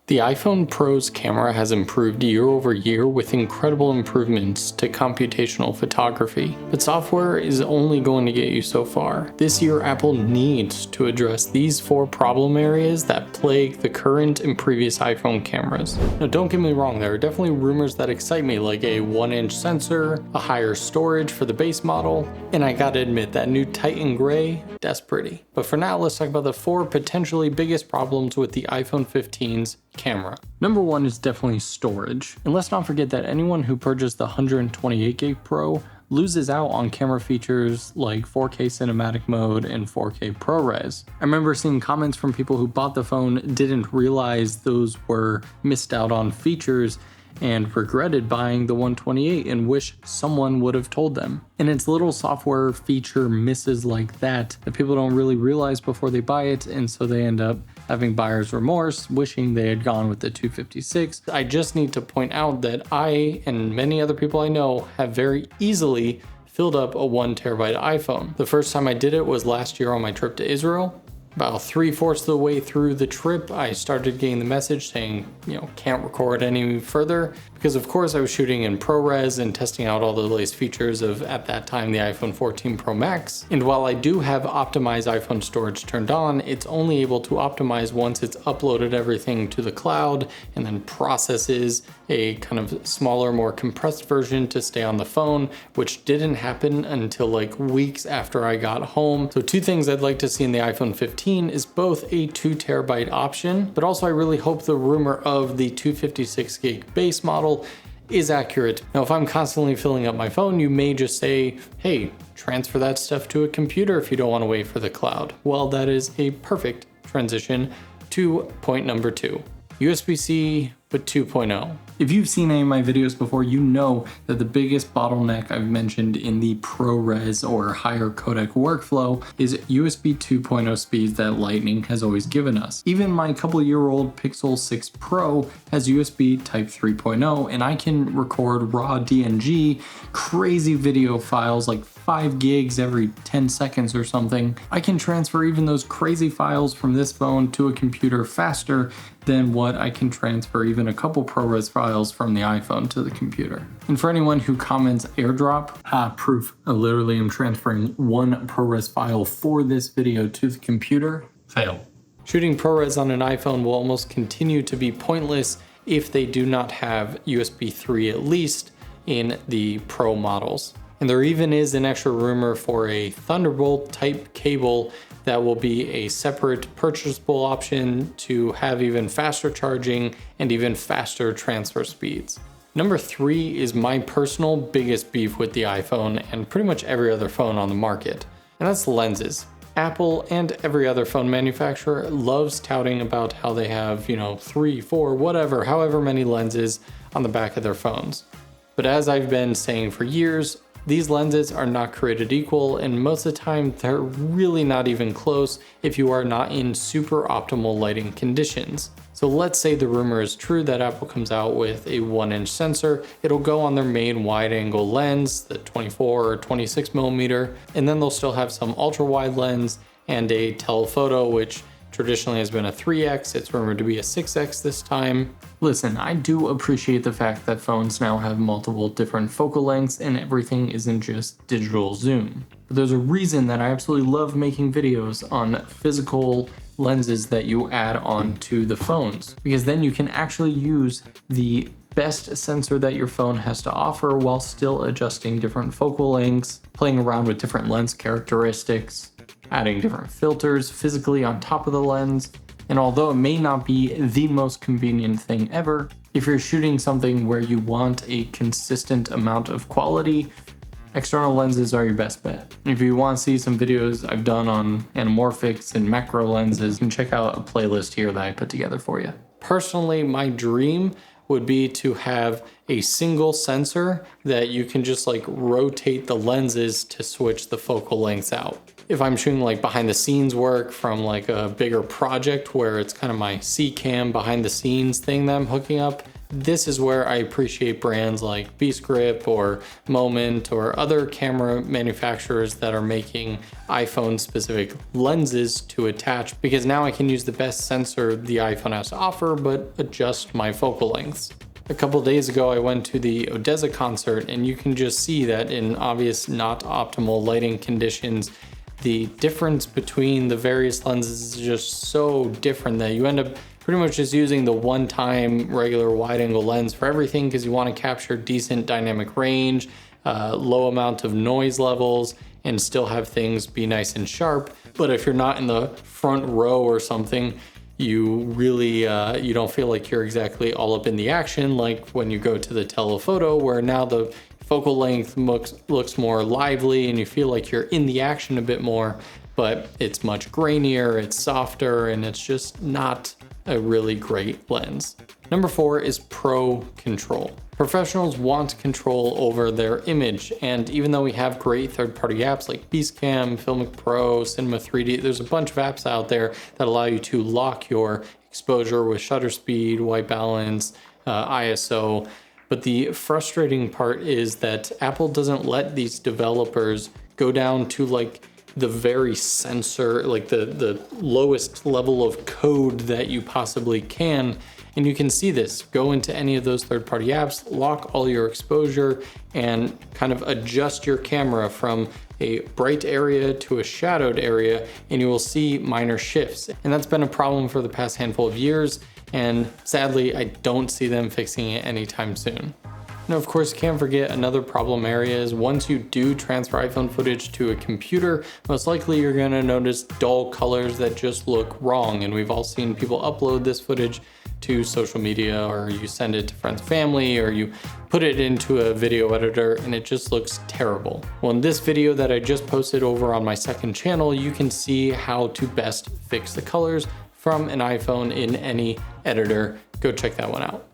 The iPhone Pro's camera has improved year over year with incredible improvements to computational photography, but software is only going to get you so far. This year, Apple needs to address these 4 problem areas that plague the current and previous iPhone cameras. Now, don't get me wrong, there are definitely rumors that excite me, like a 1-inch sensor, a higher storage for the base model, and I gotta admit, that new Titan Gray, that's pretty. But for now, let's talk about the 4 potentially biggest problems with the iPhone 15's camera. Number 1 is definitely storage. And let's not forget that anyone who purchased the 128 gig Pro loses out on camera features like 4K cinematic mode and 4K ProRes. I remember seeing comments from people who bought the phone, didn't realize those were missed out on features, and regretted buying the 128 and wish someone would have told them. And it's little software feature misses like that people don't really realize before they buy it, and so they end up having buyer's remorse, wishing they had gone with the 256. I just need to point out that I and many other people I know have very easily filled up a 1 terabyte iPhone. The first time I did it was last year on my trip to Israel. About 3/4 of the way through the trip, I started getting the message saying, can't record any further, because of course I was shooting in ProRes and testing out all the latest features of, at that time, the iPhone 14 Pro Max. And while I do have optimized iPhone storage turned on, it's only able to optimize once it's uploaded everything to the cloud and then processes a kind of smaller, more compressed version to stay on the phone, which didn't happen until like weeks after I got home. So 2 things I'd like to see in the iPhone 15 is both a 2 terabyte option, but also I really hope the rumor of the 256 gig base model is accurate. Now, if I'm constantly filling up my phone, you may just say, hey, transfer that stuff to a computer if you don't want to wait for the cloud. Well, that is a perfect transition to point number 2, USB-C but 2.0. If you've seen any of my videos before, you know that the biggest bottleneck I've mentioned in the ProRes or higher codec workflow is USB 2.0 speeds that Lightning has always given us. Even my couple-year-old Pixel 6 Pro has USB Type 3.0, and I can record raw DNG, crazy video files like 5 gigs every 10 seconds or something. I can transfer even those crazy files from this phone to a computer faster than what I can transfer even a couple ProRes files from the iPhone to the computer. And for anyone who comments AirDrop, proof. I literally am transferring 1 ProRes file for this video to the computer. Fail. Shooting ProRes on an iPhone will almost continue to be pointless if they do not have USB 3 at least in the Pro models. And there even is an extra rumor for a Thunderbolt type cable that will be a separate purchasable option to have even faster charging and even faster transfer speeds. Number 3 is my personal biggest beef with the iPhone and pretty much every other phone on the market, and that's lenses. Apple and every other phone manufacturer loves touting about how they have, 3, 4, whatever, however many lenses on the back of their phones. But as I've been saying for years, these lenses are not created equal, and most of the time they're really not even close if you are not in super optimal lighting conditions. So let's say the rumor is true that Apple comes out with a 1-inch sensor. It'll go on their main wide-angle lens, the 24 or 26 millimeter, and then they'll still have some ultra-wide lens and a telephoto, which traditionally has been a 3x, it's rumored to be a 6x this time. Listen, I do appreciate the fact that phones now have multiple different focal lengths and everything isn't just digital zoom. But there's a reason that I absolutely love making videos on physical lenses that you add on to the phones, because then you can actually use the best sensor that your phone has to offer while still adjusting different focal lengths, playing around with different lens characteristics, adding different filters physically on top of the lens. And although it may not be the most convenient thing ever, if you're shooting something where you want a consistent amount of quality, external lenses are your best bet. If you want to see some videos I've done on anamorphics and macro lenses, you can check out a playlist here that I put together for you. Personally, my dream would be to have a single sensor that you can just rotate the lenses to switch the focal lengths out. If I'm shooting behind the scenes work from a bigger project where it's kind of my C-cam behind the scenes thing that I'm hooking up, This is where I appreciate brands like 𝗬𝗪 or Moment or other camera manufacturers that are making iPhone specific lenses to attach, because now I can use the best sensor the iPhone has to offer but adjust my focal lengths. A couple days ago I went to the 𝗦𝗧𝗨𝗙𝗙 concert, and you can just see that in obvious not optimal lighting conditions, the difference between the various lenses is just so different that you end up pretty much just using the one-time regular wide-angle lens for everything, because you want to capture decent dynamic range, low amount of noise levels, and still have things be nice and sharp. But if you're not in the front row or something, you really you don't feel like you're exactly all up in the action, like when you go to the telephoto, where now the focal length looks more lively and you feel like you're in the action a bit more, but it's much grainier, it's softer, and it's just not a really great lens. Number 4 is Pro Control. Professionals want control over their image, and even though we have great third-party apps like Basecamp, Filmic Pro, Cinema 3D, there's a bunch of apps out there that allow you to lock your exposure with shutter speed, white balance, ISO. But the frustrating part is that Apple doesn't let these developers go down to like the very sensor, like the lowest level of code that you possibly can. And you can see this, go into any of those third-party apps, lock all your exposure, and kind of adjust your camera from a bright area to a shadowed area, and you will see minor shifts. And that's been a problem for the past handful of years, and sadly, I don't see them fixing it anytime soon. Now, of course, can't forget another problem area is once you do transfer iPhone footage to a computer, most likely you're gonna notice dull colors that just look wrong. And we've all seen people upload this footage to social media, or you send it to friends, family, or you put it into a video editor and it just looks terrible. Well, in this video that I just posted over on my second channel, you can see how to best fix the colors from an iPhone in any editor. Go check that one out.